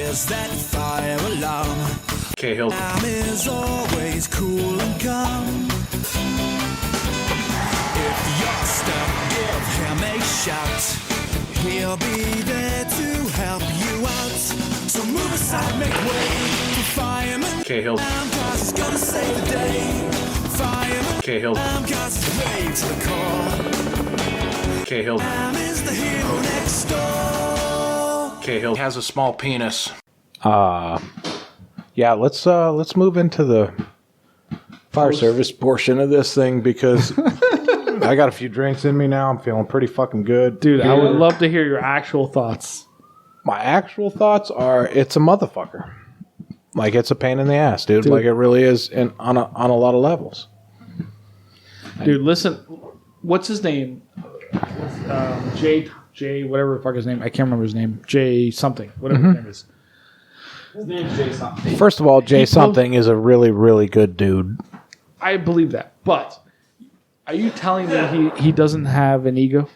Here's that fire alarm. Cahill. Sam is always cool and calm. If you're stuck, give him a shout. He'll be there to help you out. So move aside, make way for fireman. Cahill. Cause he's gonna save the day. Fireman. Cahill. Cause he's brave to the core. Cahill. Sam is the hero next door. Cahill has a small penis. Yeah, let's move into the fire service portion of this thing because I got a few drinks in me now. I'm feeling pretty fucking good. Dude, I would love to hear your actual thoughts. My actual thoughts are it's a motherfucker. Like, it's a pain in the ass, dude. Like, it really is on a lot of levels. Dude, listen. What's his name? Jay, whatever the fuck his name. I can't remember his name. Jay something. Whatever his name is. His name's Jay something. First of all, Jay something is a really, really good dude. I believe that. But are you telling me he doesn't have an ego?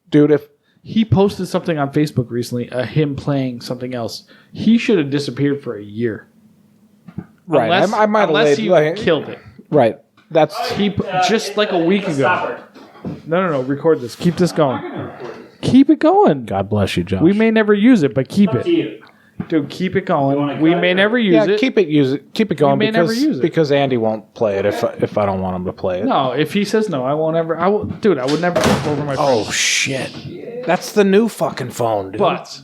Dude, if he posted something on Facebook recently, him playing something else, he should have disappeared for a year. Right, I might have unless he killed it. Right, that's just like a week ago. No. Record this. Keep this going. Keep it going. God bless you, Josh. We may never use it, but keep it. Dude, keep it going. We may never use it. Keep it going. We may never use it. Because Andy won't play it if I don't want him to play it. No, if he says no, I won't ever. I would never jump over my phone. Oh shit, that's the new fucking phone, dude. But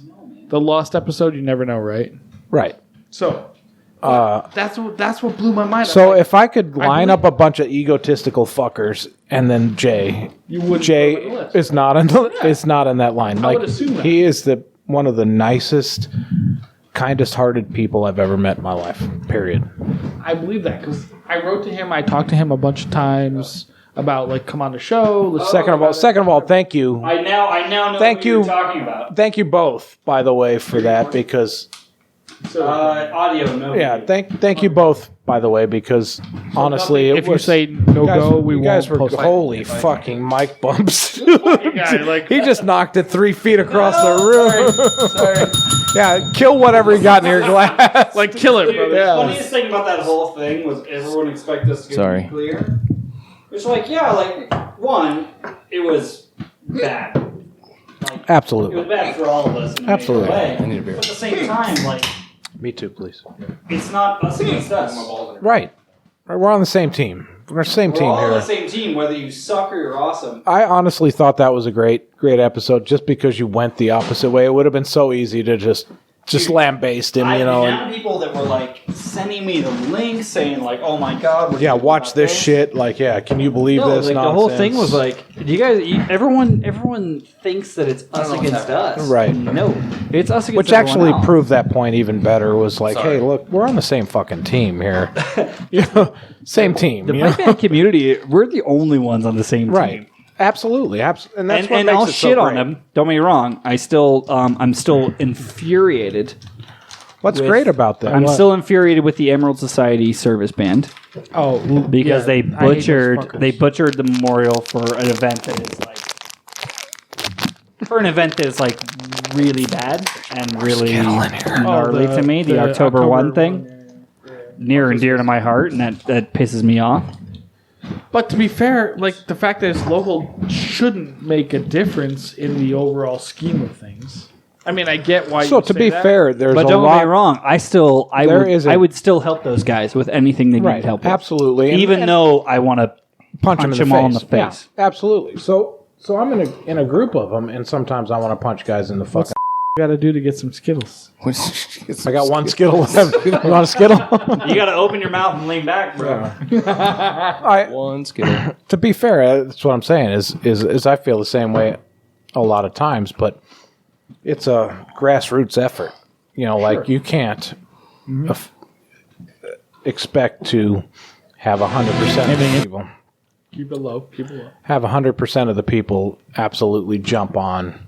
the lost episode, you never know, right? Right. So that's what blew my mind. So if I could line up a bunch of egotistical fuckers and then Jay is not in that line. I would assume that. He is one of the nicest, kindest-hearted people I've ever met in my life. Period. I believe that because I wrote to him. I talked to him a bunch of times about like come on the show. Second of all, thank you. I now know what you're talking about. Thank you both, by the way, for that because. Audio, no. Yeah, thank you both, by the way, because honestly, if you say no go, we you won't. guys were post it. holy fucking mic bumps. He just knocked it 3 feet across the room. Sorry. Yeah, kill whatever you got in your glass. Like kill it, brother. The funniest thing about that whole thing was everyone expected us to get nuclear. It's like, one, it was bad. Like, absolutely. It was bad for all of us. In Absolutely. I need a beer. But at the same time, like. Me too, please. It's not us against us. Right. We're on the same team. We're on the same team here. We're all on the same team, whether you suck or you're awesome. I honestly thought that was a great episode just because you went the opposite way. It would have been so easy to just lambaste him, The amount of people that were like sending me the link saying like, "Oh my god, watch this shit." Like, can you believe this? Like, nonsense? the whole thing was like, everyone thinks that it's us against us, right? No, it's us against. Which actually proved that point even better. Was like, hey, look, we're on the same fucking team here. Same team. The pipe band community, we're the only ones on the same team. Right. Absolutely, and that's what and makes I'll it shit so on great. them. Don't get me wrong. I'm still infuriated. What's great about that? I'm still infuriated with the Emerald Society service band. Oh, because they butchered the memorial for an event that is like really bad and really gnarly to me. The October 1 thing, near and dear to my heart, and that pisses me off. But to be fair, like the fact that it's local shouldn't make a difference in the overall scheme of things. I mean, I get why. So to be fair, there's but a don't lot. get me wrong. I would still help those guys with anything they need help with. Absolutely, even though I want to punch them all in the face. Yeah, absolutely. So I'm in a group of them, and sometimes I want to punch guys in the fucking. Got to do to get some Skittles. I got one Skittle left. You want a Skittle? You got to open your mouth and lean back, bro. One Skittle. To be fair, that's what I'm saying. Is I feel the same way a lot of times, but it's a grassroots effort. Like you can't expect to have 100% of the people. Keep it low. Have 100% of the people absolutely jump on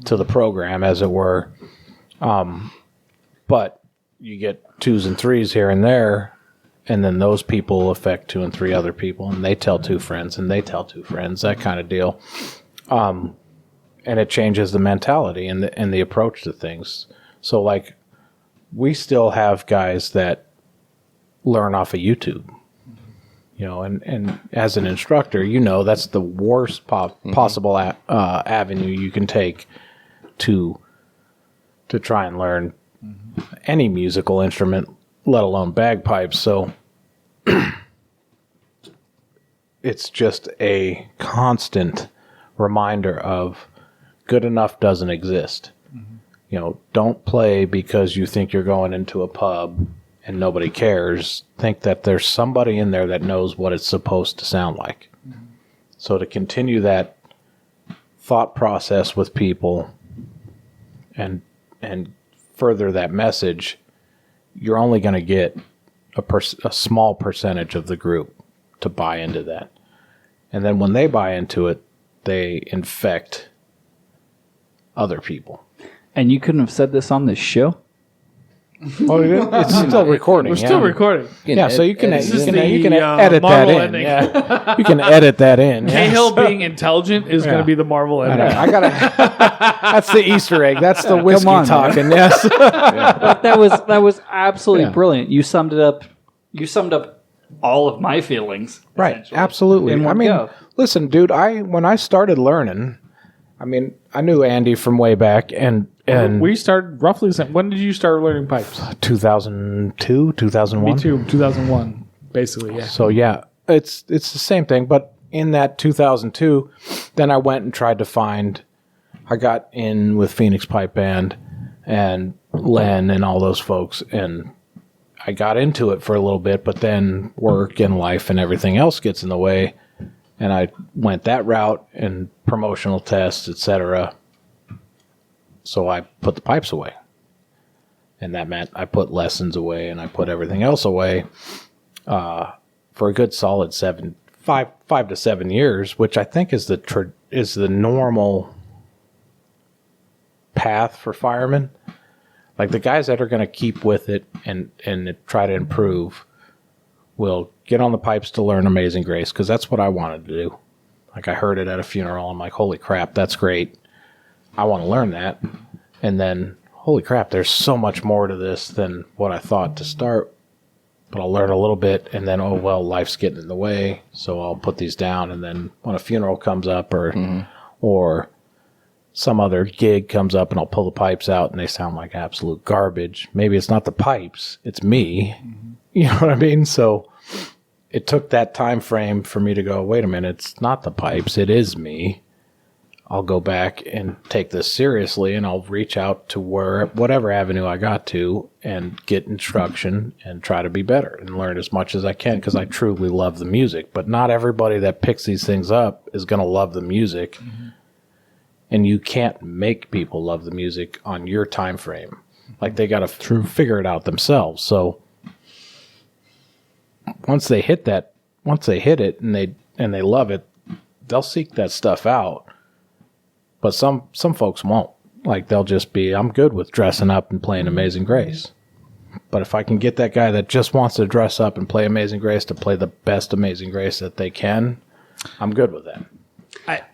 to the program, as it were. But you get 2s and 3s here and there, and then those people affect 2 and 3 other people, and they tell 2 friends, and they tell 2 friends, that kind of deal. And it changes the mentality and the approach to things. So like we still have guys that learn off of YouTube. You know, and as an instructor, you know that's the worst possible avenue you can take to try and learn any musical instrument, let alone bagpipes. So it's just a constant reminder of good enough doesn't exist. You know, don't play because you think you're going into a pub and nobody cares. Think that there's somebody in there that knows what it's supposed to sound like. So to continue that thought process with people and further that message, you're only going to get a small percentage of the group to buy into that. And then when they buy into it, they infect other people. And you couldn't have said this on this show? Oh, it's still recording. We're still recording. Yeah, so you can This is edit that Marvel in. ending. Yeah. You can edit that in. Cahill being intelligent is going to be the Marvel ending. I gotta. That's the Easter egg. That's the whiskey on, talking. Yes. That was absolutely brilliant. You summed it up. You summed up all of my feelings. Right. essentially, Absolutely. in one go. Listen, dude. When I started learning, I knew Andy from way back, and We started roughly the same. When did you start learning pipes? 2002, 2001. Me too, 2001, basically, yeah. So yeah, it's the same thing. But in that 2002, then I went and tried to find. I got in with Phoenix Pipe Band and Len and all those folks, and I got into it for a little bit. But then work and life and everything else gets in the way, and I went that route and promotional tests, etc. So I put the pipes away. And that meant I put lessons away and I put everything else away for a good solid 5 to 7 years, which I think is the normal path for firemen. Like the guys that are going to keep with it and try to improve will get on the pipes to learn Amazing Grace, because that's what I wanted to do. Like I heard it at a funeral. I'm like, holy crap, that's great. I want to learn that. And then, holy crap, there's so much more to this than what I thought to start. But I'll learn a little bit, and then, oh, well, life's getting in the way, so I'll put these down. And then when a funeral comes up or some other gig comes up, and I'll pull the pipes out, and they sound like absolute garbage. Maybe it's not the pipes, it's me. You know what I mean? So it took that time frame for me to go, wait a minute, it's not the pipes, it is me. I'll go back and take this seriously, and I'll reach out to whatever avenue I got to and get instruction and try to be better and learn as much as I can, because I truly love the music. But not everybody that picks these things up is going to love the music, and you can't make people love the music on your time frame. Like they got to figure it out themselves. So once they hit it and they love it, they'll seek that stuff out. But some folks won't. Like they'll just be, I'm good with dressing up and playing Amazing Grace. But if I can get that guy that just wants to dress up and play Amazing Grace to play the best Amazing Grace that they can, I'm good with that.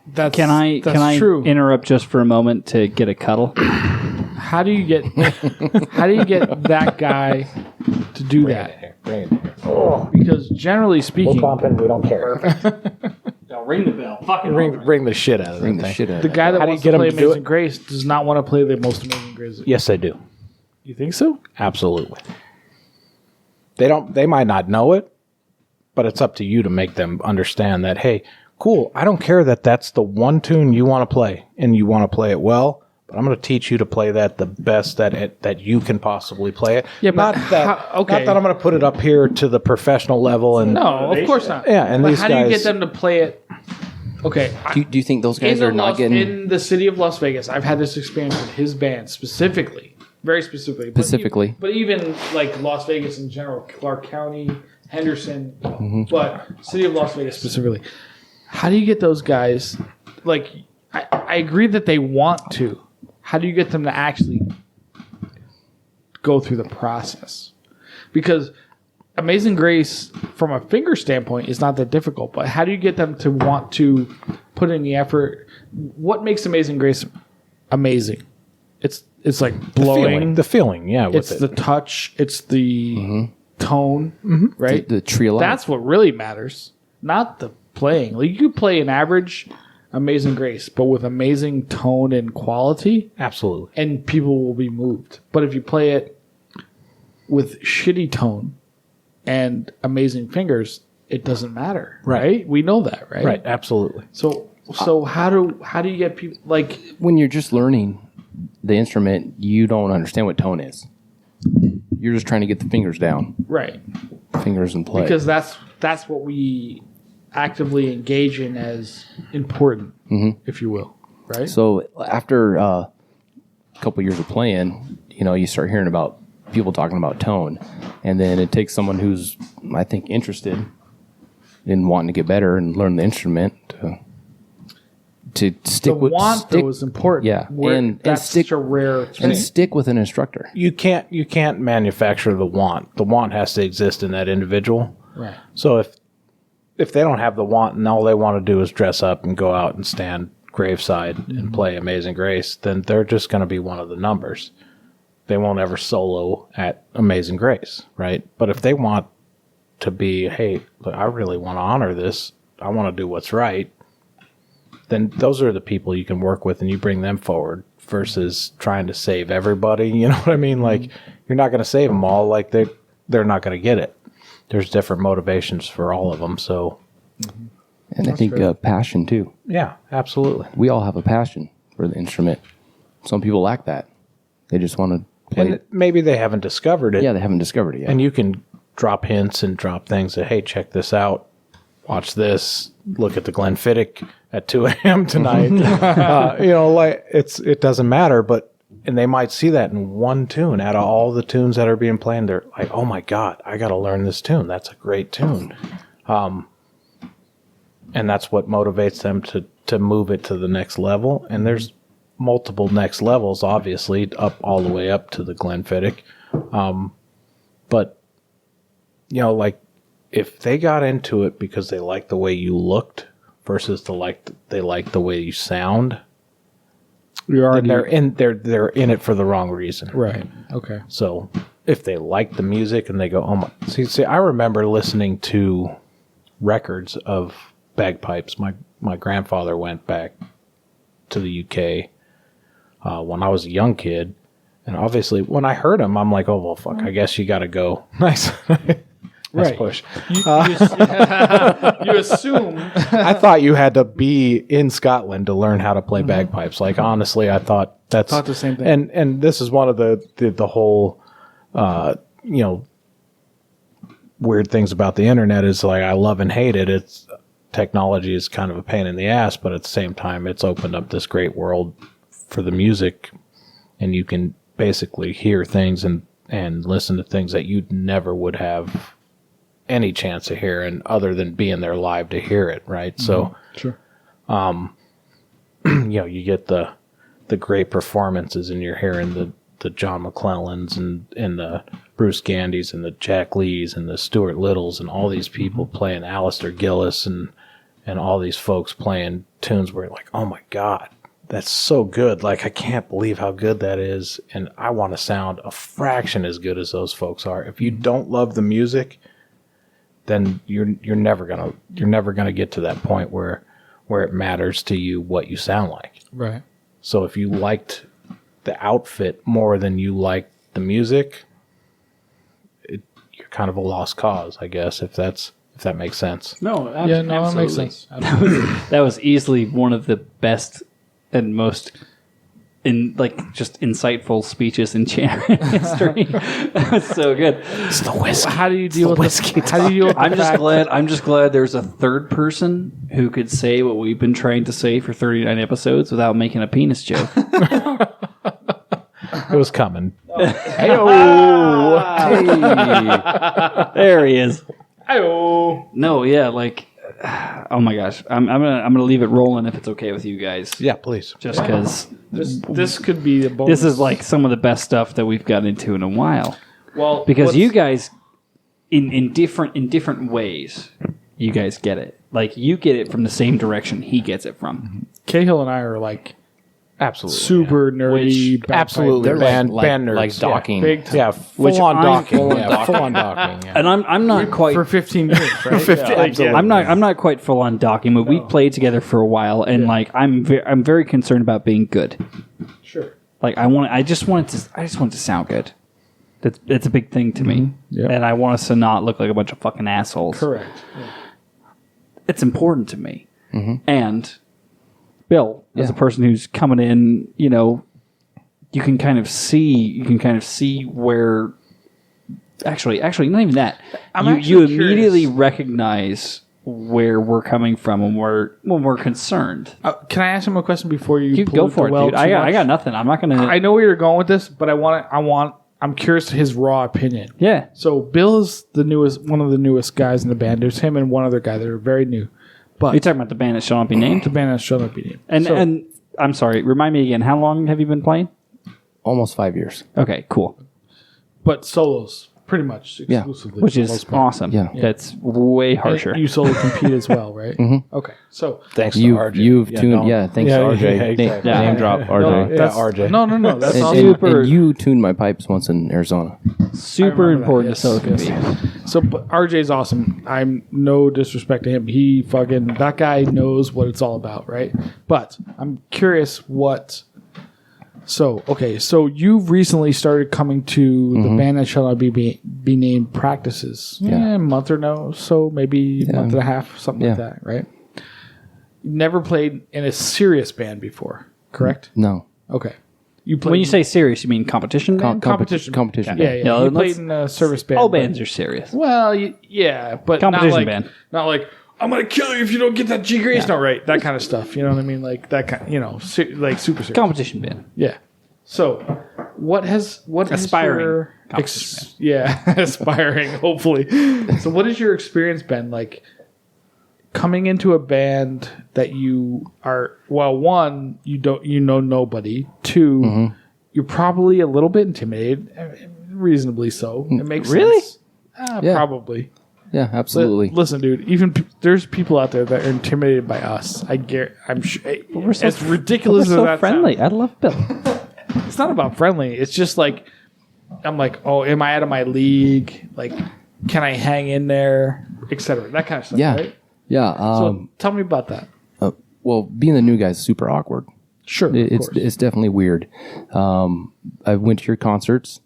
That's Can I true. interrupt just for a moment to get a cuddle? How do you get that guy to do that? Bring it here. Because generally speaking, We don't care. Ring the bell. Fucking Ring the shit out of Bring that the thing. shit out the of guy that How do you wants get to him play to do Amazing it? Grace does not want to play the most Amazing Grace. Yes, they do. You think so? Absolutely. They might not know it, but it's up to you to make them understand that, hey, cool, I don't care that that's the one tune you want to play and you want to play it well, but I'm going to teach you to play that the best that you can possibly play it. Yeah, but not that okay. not that I'm going to put it up here to the professional level and No, of course not. Yeah, and but these how do you guys- get them to play it? Okay, Do you think those guys are not getting in the city of Las Vegas? I've had this experience with his band specifically, very specifically. Specifically. But even like Las Vegas in general, Clark County, Henderson, but city of Las Vegas specifically. How do you get those guys? Like, I agree that they want to. How do you get them to actually go through the process? Because Amazing Grace, from a finger standpoint, is not that difficult. But how do you get them to want to put in the effort? What makes Amazing Grace amazing? It's like blowing. The feeling, yeah. With It's it. the touch. It's the tone, right? The tree of life. That's what really matters, not the playing. Like, you could play an average Amazing Grace, but with amazing tone and quality, Absolutely. and people will be moved. But if you play it with shitty tone and amazing fingers, it doesn't matter, right? We know that, right? Right, absolutely. So how do you get people like? when you're just learning the instrument, you don't understand what tone is. You're just trying to get the fingers down, Right. fingers and play. Because that's what we actively engage in as important, if you will, right? So after a couple years of playing, you start hearing about people talking about tone, and then it takes someone who's, I think, interested in wanting to get better and learn the instrument to stick the want stick, though is important. Yeah, and that's stick such a rare thing. and stick with an instructor. You can't manufacture the want. The want has to exist in that individual. Right. So if they don't have the want and all they want to do is dress up and go out and stand graveside and play Amazing Grace, then they're just going to be one of the numbers. They won't ever solo at Amazing Grace, right? But if they want to be, hey, look, I really want to honor this, I want to do what's right, then those are the people you can work with and you bring them forward versus trying to save everybody. You know what I mean? Like, you're not going to save them all. Like, they're not going to get it. There's different motivations for all of them. So, And I think passion too. yeah, absolutely. We all have a passion for the instrument. Some people lack that. They just want to play. And maybe they haven't discovered it. Yeah, they haven't discovered it yet. And you can drop hints and drop things that, hey, check this out. Watch this. Look at the Glenfiddich at 2 a.m. tonight. Like it doesn't matter, and they might see that in one tune out of all the tunes that are being played. They're like, oh my God, I got to learn this tune. That's a great tune. And that's what motivates them to move it to the next level. And there's multiple next levels, obviously, up all the way up to the Glenfiddich. But, like, if they got into it because they liked the way you looked versus they like the way you sound, then they're in it for the wrong reason. Right. Okay. So if they like the music and they go, oh my, see, I remember listening to records of bagpipes. My grandfather went back to the UK when I was a young kid, and obviously when I heard him, I'm like, oh well, fuck, I guess you got to go. Nice. Nice Right. push. You assume. I thought you had to be in Scotland to learn how to play bagpipes. Like, honestly, I thought that's the same thing. And this is one of the whole weird things about the internet is, like, I love and hate it. It's technology is kind of a pain in the ass, but at the same time, it's opened up this great world for the music, and you can basically hear things and listen to things that you never would have any chance of hearing other than being there live to hear it, right? So, Sure. you get the great performances, and you're hearing the John McClellans and the Bruce Gandys and the Jack Lees and the Stuart Littles and all these people playing, Alistair Gillis and all these folks playing tunes where you're like, oh my God, that's so good. Like, I can't believe how good that is. And I want to sound a fraction as good as those folks are. If you don't love the music, then you're never gonna get to that point where it matters to you what you sound like. Right. So if you liked the outfit more than you liked the music, you're kind of a lost cause, I guess, if that makes sense. No, that makes sense. That was easily one of the best and most just insightful speeches in champion history. That was so good. It's the whiskey. How do you deal with whiskey? How do you deal with I'm just glad there's a third person who could say what we've been trying to say for 39 episodes without making a penis joke. It was coming. Hey, there he is. Hi-oh. No, yeah, like, oh my gosh, I'm gonna leave it rolling if it's okay with you guys. Yeah, please. Just because This could be a bonus. this is like some of the best stuff that we've got into in a while. well Because what's- you guys, in different ways, you guys get it. Like, you get it from the same direction he gets it from. Cahill and I are like Absolutely. super nerdy. bagpipe Absolutely. They're band like nerds. like docking. Big time. Yeah, Which full on I'm- docking. full on Yeah, full on docking. Yeah. And I'm not quite For 15 minutes, right? Absolutely. I'm not quite full on docking, but we played together for a while, and like I'm very concerned about being good. Sure. Like I just want it to sound good. It's a big thing to me, Yep. and I want us to not look like a bunch of fucking assholes. Correct. It's important to me. And Bill, as a person who's coming in, you know, you can kind of see where. Actually, not even that. You actually immediately curious. recognize where we're coming from when we're concerned. Can I ask him a question before you You pollute go for the it, well dude. too I much? got nothing. I'm not gonna. I know where you're going with this, but I'm curious to his raw opinion. Yeah. So Bill is one of the newest guys in the band. There's him and one other guy that are very new. But You're talking about the band that shall not be named. the band that shall not be named. And So- and I'm sorry. Remind me again. How long have you been playing? Almost 5 years. Okay, cool. but solos pretty much Yeah. exclusively, Which for the is most part. awesome. Yeah. That's way harsher. You solo compete as well, right? Mm-hmm. Okay, so Thanks You've to RJ. you've Yeah, tuned. no. Yeah, thanks Yeah, to RJ. yeah, exactly. Yeah. Name drop no, RJ. that's- RJ. No, that's And, awesome. and you tuned my pipes once in Arizona. Super remember that, important yes, to solo yes. compete. So but RJ's awesome. I'm no disrespect to him. That guy knows what it's all about, right? But I'm curious what. So you've recently started coming to the band that shall not be named practices. Yeah. A month or so, maybe a month and a half, something like Yeah. that, right? Never played in a serious band before, correct? No. Okay. You played When you say serious, you mean competition band? competition. Competition. yeah, Yeah, you let's- played in a service band. All but- bands are serious. Well, yeah, but Competition not like, band. Not like I'm gonna kill you if you don't get that G Grace note right. That kind of stuff. You know what I mean? Like that kind. Like super serious. Competition band. Yeah. So, what Aspiring has your competition aspiring, hopefully. So, what has your experience been like coming into a band that you are? Well, one, you know nobody. Two, you're probably a little bit intimidated, reasonably so. It makes Really? sense. Yeah. Probably. Yeah, absolutely. Listen, dude. Even there's people out there that are intimidated by us. I'm sure. As ridiculous We're as so that friendly. sounds. I love Bill. It's not about friendly. It's just like I'm like, oh, am I out of my league? Like, can I hang in there, etc. That kind of stuff. Yeah. Right? Yeah. So tell me about that. Well, being the new guy is super awkward. Sure. Of It's course. it's definitely weird. I went to your concerts.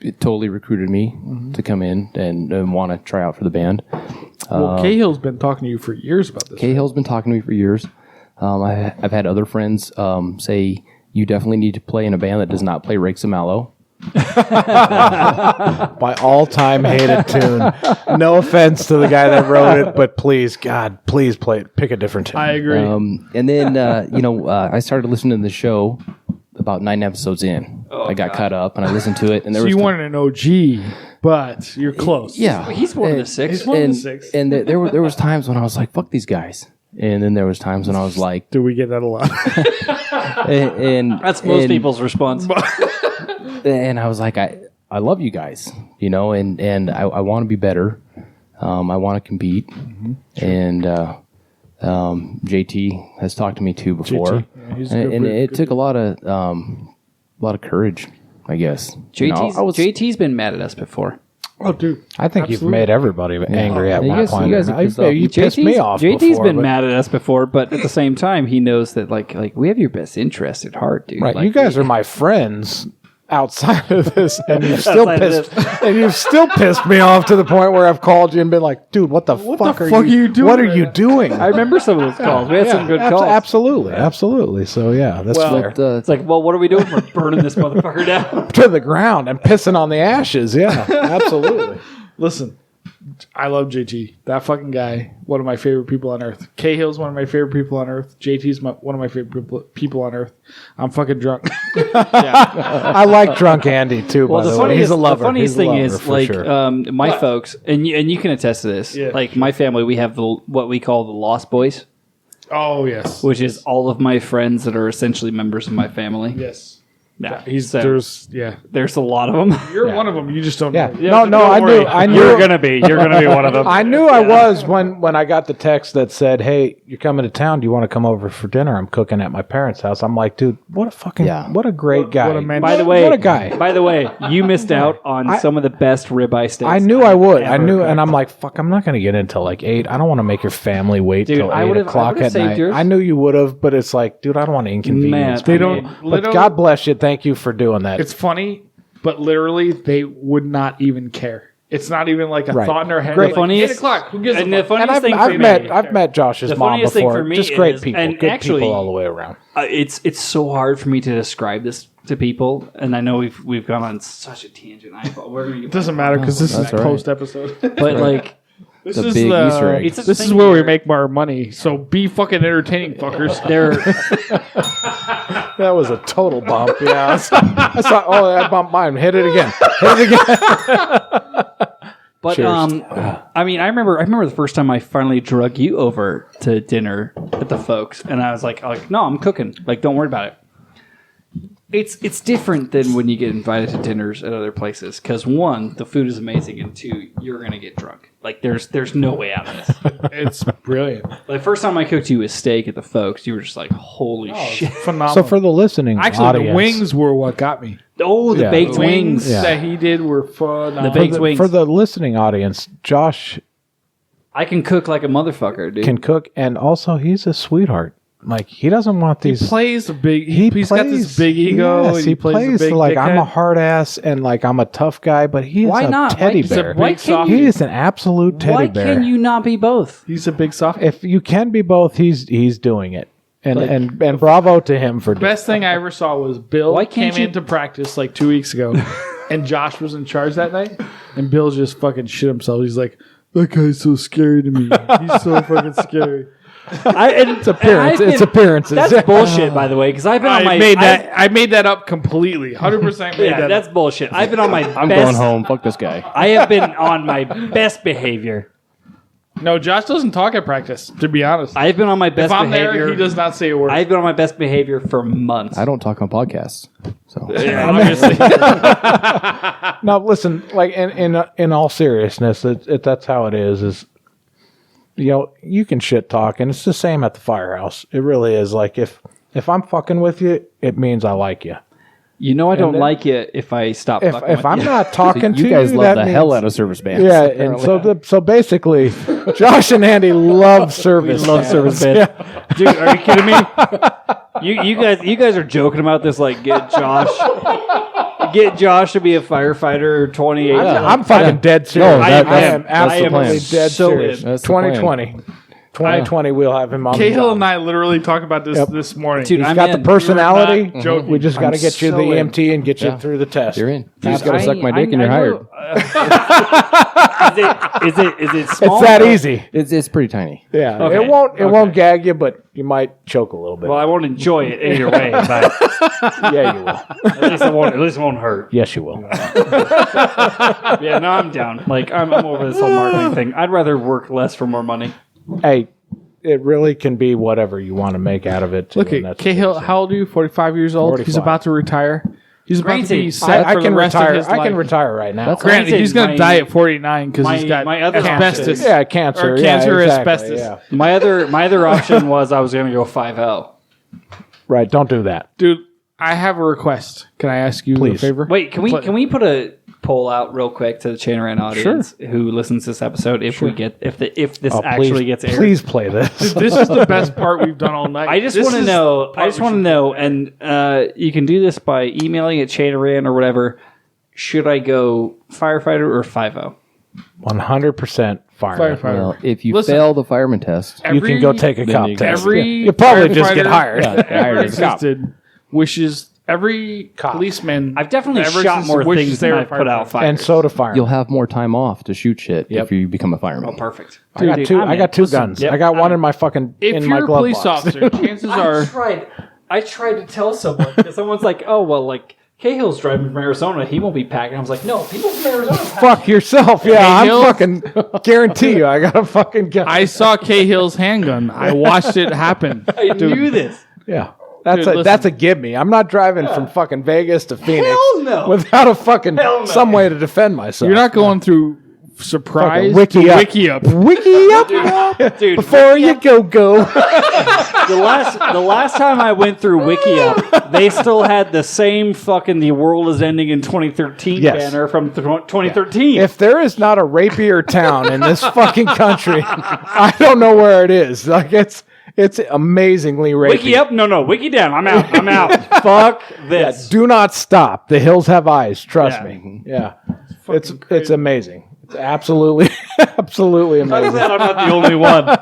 It totally recruited me to come in and want to try out for the band. Well, Cahill's been talking to you for years about this. Cahill's been talking to me for years. I've had other friends say you definitely need to play in a band that does not play Rakes and Mallow. My all-time hated tune. No offense to the guy that wrote it, but please, God, please pick a different tune. I agree. And then I started listening to the show about 9 episodes in. I got caught up and I listened to it, and there so was you weren't an OG, but you're close. yeah. He's one of the six. He's one of the six. And there was times when I was like, "Fuck these guys," and then there was times when I was like, Do we get that a lot? and That's most and- people's response. And I was like, I love you guys, and I want to be better. I want to compete, and JT has talked to me too before, JT. Yeah, he's a good and dude, it good took a lot of courage, I guess. JT's been mad at us before. Oh, dude. I think you've made everybody angry at You one guys- point. you guys are pissed off. You pissed me off. JT's before, been but- mad at us before, but at the same time, he knows that like we have your best interest at heart, dude. Right, Like, you guys are my friends outside of this, and you've still Outside of pissed me off to the point where I've called you and been like, "Dude, what the fuck are you doing? What are you doing?" I remember some of those calls. We had some good calls. Absolutely. So yeah, that's fair. It's like, well, what are we doing? We're burning this motherfucker down. To the ground and pissing on the ashes. Yeah, absolutely. Listen, I love JT. That fucking guy, one of my favorite people on earth. Cahill's one of my favorite people on earth. JT's one of my favorite people on earth. I'm fucking drunk. I like drunk Andy too. Well, by the the way, funniest, he's a lover. the funniest He's a thing lover, is, for like, sure. my folks, and you can attest to this. Yeah, like my family, we have what we call the Lost Boys, Oh, yes. which is all of my friends that are essentially members of my family. Yes. Yeah, There's a lot of them. you're one of them. You just don't Yeah. know. No, I knew. You're gonna be one of them. I knew I was when I got the text that said, "Hey, you're coming to town. Do you want to come over for dinner? I'm cooking at my parents' house." I'm like, dude, what a great guy. what a man. By the way, what a guy. By the way, you missed out on some of the best ribeye steaks. I knew I would. ever I knew, cooked. and I'm like, fuck, I'm not going to get in until like 8. I don't want to make your family wait Dude, till I 8 would've- o'clock I would've at saved night. yours. I knew you would have, but it's like, dude, I don't want to inconvenience. Man, They don't. But God bless you. Thank you for doing that. It's funny, but literally they would not even care. It's not even like a Right. thought in their head. Great. Like, Funniest- 8 o'clock. Who gives a and the fuck? funniest and thing for me, I've met Josh's The mom funniest thing before. for me Just great is- people. and Good actually- people all the way around. it's so hard for me to describe this to people, and I know we've gone on such a tangent. We're gonna get It doesn't matter because this is That's all right. post episode. but like This The is big Easter egg. it's a This is thing where we where make our money. So be fucking entertaining, fuckers. they're That was a total bump. Yeah. I saw, oh, that bumped mine. Hit it again. Hit it again. But Cheers. I mean, I remember the first time I finally drug you over to dinner at the folks, and I was like, no, I'm cooking. Like, don't worry about it. It's different than when you get invited to dinners at other places because one, the food is amazing, and two, you're gonna get drunk. Like, there's no way out of this. It's brilliant. Like, first time I cooked you a steak at the folks, you were just like, holy shit! Phenomenal. So for the listening Actually, audience, the wings were what got me. Oh, the Yeah. baked The wings. Yeah. that he did were phenomenal. The baked wings. for the listening audience, Josh I can cook like a motherfucker, dude. can cook, and also he's a sweetheart. Like he doesn't want He these. plays a big. He's got this big ego. Yes, and he plays a big like I'm dickhead. a hard ass and like I'm a tough guy, but he is Why a not? teddy Why- bear. why Big can't soft- you- He is an absolute teddy Why bear. can you not be both? He's a big soft. If you can be both, he's doing it, and bravo to him for doing Best thing I ever saw was Bill Why came can't you- into practice like 2 weeks ago, and Josh was in charge that night, and Bill just fucking shit himself. He's like, "That guy's so scary to me. He's so fucking scary." It's appearances. That's bullshit, by the way, because I've been on my. I made that up completely. 100% made Yeah, that that's up. bullshit. I've been on my I'm best. going home. Fuck this guy. I have been on my best behavior. No, Josh doesn't talk at practice, to be honest. I've been on my best if I'm behavior. there, he does not say a word. I've been on my best behavior for months. I don't talk on podcasts. So obviously. No, listen. Like in all seriousness, that's how it is. Is you know you can shit talk, and it's the same at the firehouse. It really is. Like if I'm fucking with you, it means I like you. You know I don't then- like it if I stop. If fucking if with I'm you. not talking to you guys you, love that the hell means- out of service bands. Yeah, and so basically, Josh and Andy love service. We love bands. service bands. Dude, are you kidding me? You guys are joking about this. Like, get Josh to be a firefighter. 28. I'm fucking dead serious. No, I that's am the absolutely plan. dead So serious. in. That's the plan. 2020, we'll have him on. the Cahill job. and I literally talked about this Yep. this morning. Dude, He's I'm got in. the personality. You're not joking. We just got to get you so the in. EMT and get you through the test. You're in. You just got to suck my dick and you're hired. Is it small? It's that or- easy. It's pretty tiny. Yeah, Okay. it won't gag you, but you might choke a little bit. Well, I won't enjoy it either way, but Yeah, you will. at least it won't hurt. Yes, you will. Yeah, no, I'm down. Like I'm over this whole marketing thing. I'd rather work less for more money. Hey, it really can be whatever you want to make out of it. too, Look and at that's Cahill. what I'm how old are you? 45 years old. He's 45. about to retire. He's about to be Granted, set saying. for I can the rest retire. of his life. I can retire right now. That's Granted, Granted, he's going to my- die at 49 because he's got my other asbestos. Yeah, cancer. Or yeah, cancer or exactly, asbestos. Yeah. My other option was I was going to go 5-0. Right. Don't do that. Dude, I have a request. Can I ask you a Please. favor? Wait, can we put a poll out real quick to the Chain Rant audience who listens to this episode if we get if this Oh, actually gets aired? Please play this. This is the best part we've done all night. I just This want to is know. the I just part want to know, and you can do this by emailing at Chainrant or whatever. Should I go firefighter or 5-0? 100% fireman. Firefighter. Well, if you Listen. fail the fireman test, You can go take a Then cop you test. can- Every You probably just get firefighter hired. that ever Hired as a cop. existed wishes every Cop. policeman. I've definitely ever shot existed more wishes things they than were I put out firefighter. fires. And so do firemen. you'll have more time off to shoot shit Yep. if you become a fireman. Oh, perfect. I got Dude, two. I'm I got in. two Listen, guns. yep, I got one I'm in my fucking If in my you're a glove police box. officer, chances are I tried to tell someone because someone's like, "Oh, well, like Cahill's driving from Arizona, he won't be packing." I was like, "No, people from Arizona pack." Fuck yourself. Yeah, Cahill? I'm fucking guarantee you. I got a fucking gun. I saw Cahill's handgun. I watched it happen. I knew this. yeah. That's a give me. I'm not driving from fucking Vegas to Phoenix no. without a fucking some way to defend myself. You're not going through surprise Fucking to up. wiki up. Wiki up Dude, before you go. the last time I went through WikiUp, they still had the same fucking "the world is ending in 2013" Yes. banner from 2013. If there is not a rapier town in this fucking country, I don't know where it is. Like it's amazingly rapey. Wiki up? No, wiki down. I'm out. Fuck this. Do not stop. The hills have eyes. Trust Yeah. me. Yeah, it's amazing. It's absolutely amazing. I'm glad I'm not the only one.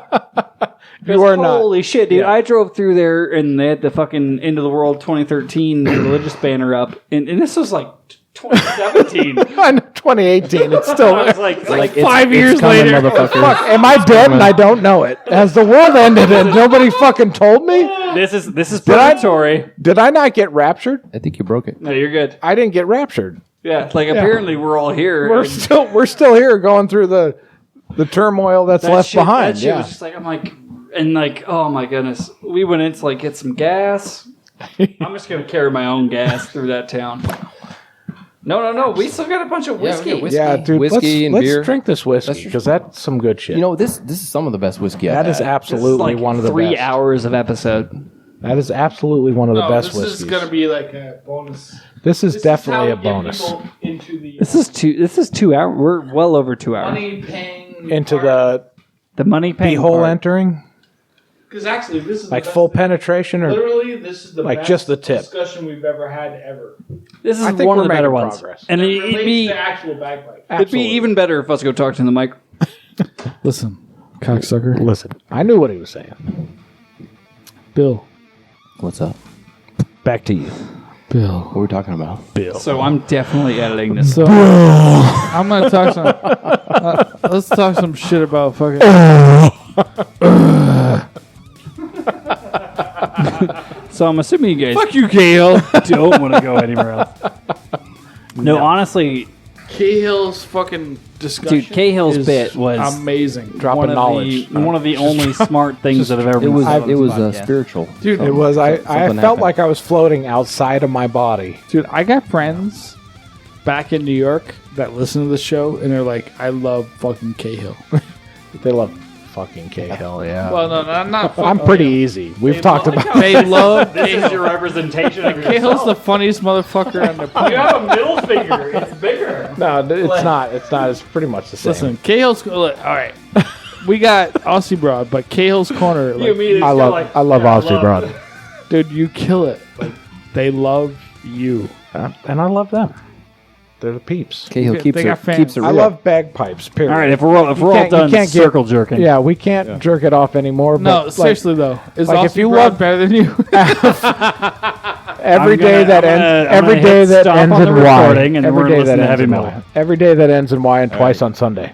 You are not. Holy shit, dude. Yeah. I drove through there and they had the fucking End of the World 2013 religious banner up. And this was like 2017. I know, 2018. It's still. I was like, It's like 5 years coming, later. motherfucker. Fuck, am I dead and I don't know it? Has the world ended and nobody fucking told me? this is I- purgatory. Did I not get raptured? I think you broke it. No, you're good. I didn't get raptured. Yeah, like apparently we're all here. We're still here going through the turmoil that's left behind. That shit was just like, I'm like, and like, oh my goodness. We went in to like get some gas. I'm just going to carry my own gas through that town. No. We still got a bunch of whiskey. Yeah, whiskey. Yeah, dude. Whiskey and let's beer. drink this whiskey because that's some good shit. You know, this is some of the best whiskey I've that is had. absolutely This is like one of the 3 best. hours of episode. That is absolutely one of the best this whiskeys. is gonna be like a bonus. This is This definitely is a how we get bonus. people into the This is 2 hours. We're well over 2 hours. money paying Into the The money paying hole part. entering, because actually this is like the best full thing. penetration, or Literally, this is the like best just the tip. discussion we've ever had ever. This is I think one we're of the better making ones. progress. And It it'd relates be to actual bagpipe. it'd be even better if us go talk to the mic. Listen, cocksucker, Listen, I knew what he was saying. Bill, What's up? Back to you, Bill. What are we talking about? Bill. So I'm definitely editing this. So I'm gonna talk some. Let's talk some shit about fucking. So I'm assuming you guys Fuck you, Cahill. don't want to go anywhere else. No, honestly, Cahill's fucking discussion. Dude, Cahill's is bit was amazing. Dropping one of knowledge. one of the only smart things that have ever It been was said on it this was podcast. spiritual. Dude, It was. I Something felt happened. like I was floating outside of my body. Dude, I got friends back in New York that listen to the show and they're like, "I love fucking Cahill." They love fucking Cahill. Yeah. Well, no, not. I'm pretty easy. We've talked about. They love This is Cahill. your representation of Cahill's the funniest motherfucker on the You planet. have a middle finger. It's bigger. No, it's not. It's not. It's pretty much the same. Listen, Cahill's look, all right. We got Aussie Broad, but Cahill's corner, like, I love Aussie Broad, dude, you kill it. Like they love you. and I love them. They're the peeps. Cahill They keeps got it fans. keeps it real. I love bagpipes. Period. All right, if we're all can't- you done can't get- circle jerking. Yeah, we can't jerk it off anymore. No, but seriously though, is like, Aussie if you Broad love- better than you? every day I'm that gonna- ends, I'm every gonna day hit that stop ends on in the Y. recording and Every we're day listening that to ends heavy in metal. Y. Every day that ends in Y and twice on Sunday.